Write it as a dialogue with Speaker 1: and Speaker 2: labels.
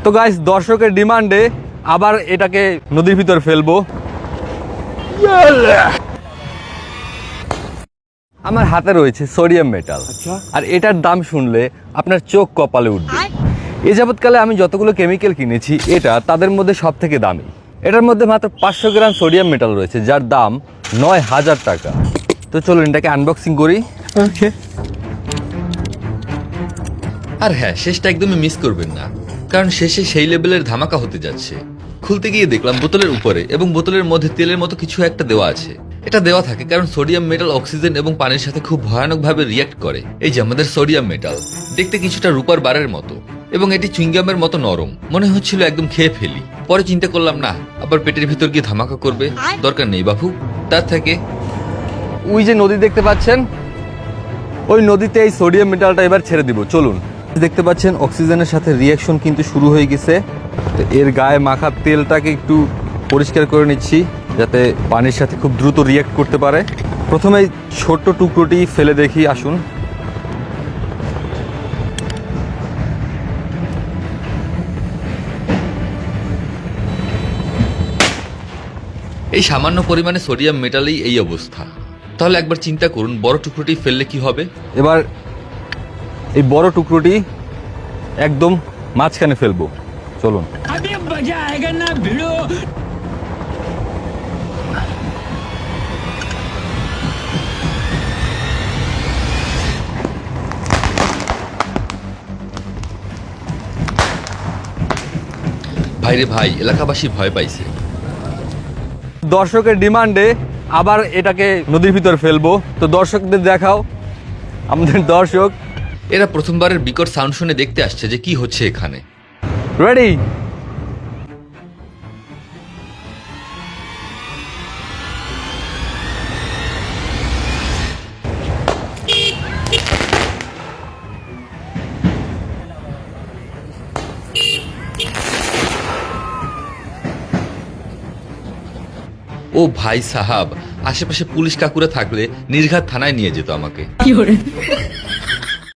Speaker 1: তো গাইস, দর্শকের ডিমান্ডে আবার এটাকে নদীর ভিতর ফেলবো। আমার হাতে রয়েছে সোডিয়াম মেটাল, আর এটার দাম শুনলে আপনার চোখ কপালে উঠবে। এ যাবৎকালে আমি যতগুলো কেমিক্যাল কিনেছি, এটা তাদের মধ্যে সব থেকে দামি। এটার মধ্যে মাত্র 500 গ্রাম সোডিয়াম মেটাল রয়েছে, যার দাম 9000 টাকা। তো চলুন এটাকে আনবক্সিং করি।
Speaker 2: ওকে।
Speaker 3: আর হ্যাঁ, শেষটা একদমই মিস করবেন না, কারণ শেষে সেই লেভেলের ধামাকা হতে যাচ্ছে। খুলতে গিয়ে দেখলাম বোতলের উপরে এবং বোতলের মধ্যে তেলের মতো কিছু একটা দেওয়া আছে। এটা দেওয়া থাকে কারণ সোডিয়াম মেটাল অক্সিজেন এবং পানির সাথে খুব ভয়ানকভাবে রিয়াক্ট করে। এই যে আমাদের সোডিয়াম মেটাল, দেখতে কিছুটা রূপার বারের মতো এবং এটি চুইংগামের মতো নরম, মনে হচ্ছিল একদম খেয়ে ফেলি। পরে চিন্তা করলাম না, আবার পেটের ভিতর গিয়ে ধামাকা করবে, দরকার নেই বাবু। তার থেকে
Speaker 1: ওই যে নদী দেখতে পাচ্ছেন, ওই নদীতে এই সোডিয়াম মেটালটা এবার ছেড়ে দিব। চলুন। দেখতে পাচ্ছেন অক্সিজেনের সাথে রিয়াকশন কিন্তু শুরু হয়ে গেছে। তো এর গায়ে মাখা তেলটাকে একটু পরিষ্কার করে নিচ্ছি, যাতে পানির সাথে খুব দ্রুত রিয়াক্ট করতে পারে। প্রথমে এই ছোট্ট টুকরোটি ফেলে দেখি, আসুন।
Speaker 3: এই সামান্য পরিমাণে সোডিয়াম মেটালেই এই অবস্থা। তাহলে একবার চিন্তা করুন, বড় টুকরোটি ফেললে কি হবে।
Speaker 1: এবার এই বড় টুকরোটি একদম মাঝখানে ফেলবো। চলুন।
Speaker 2: अभी मजा आएगा ना भिड़ो।
Speaker 3: ভাইরে ভাই, এলাকাবাসী ভয় পাইছে।
Speaker 1: দর্শকের ডিমান্ডে আবার এটাকে নদীর ভিতর ফেলবো। তো দর্শকদের দেখাও, আমাদের দর্শক
Speaker 3: এরা প্রথমবারের বিকট সাউন্ড শুনে দেখতে আসছে যে কি হচ্ছে এখানে।
Speaker 1: রেডি।
Speaker 3: ও ভাই সাহাব, আশেপাশে পুলিশ কাকুরা থাকলে নির্ঘাত থানায় নিয়ে যেত আমাকে।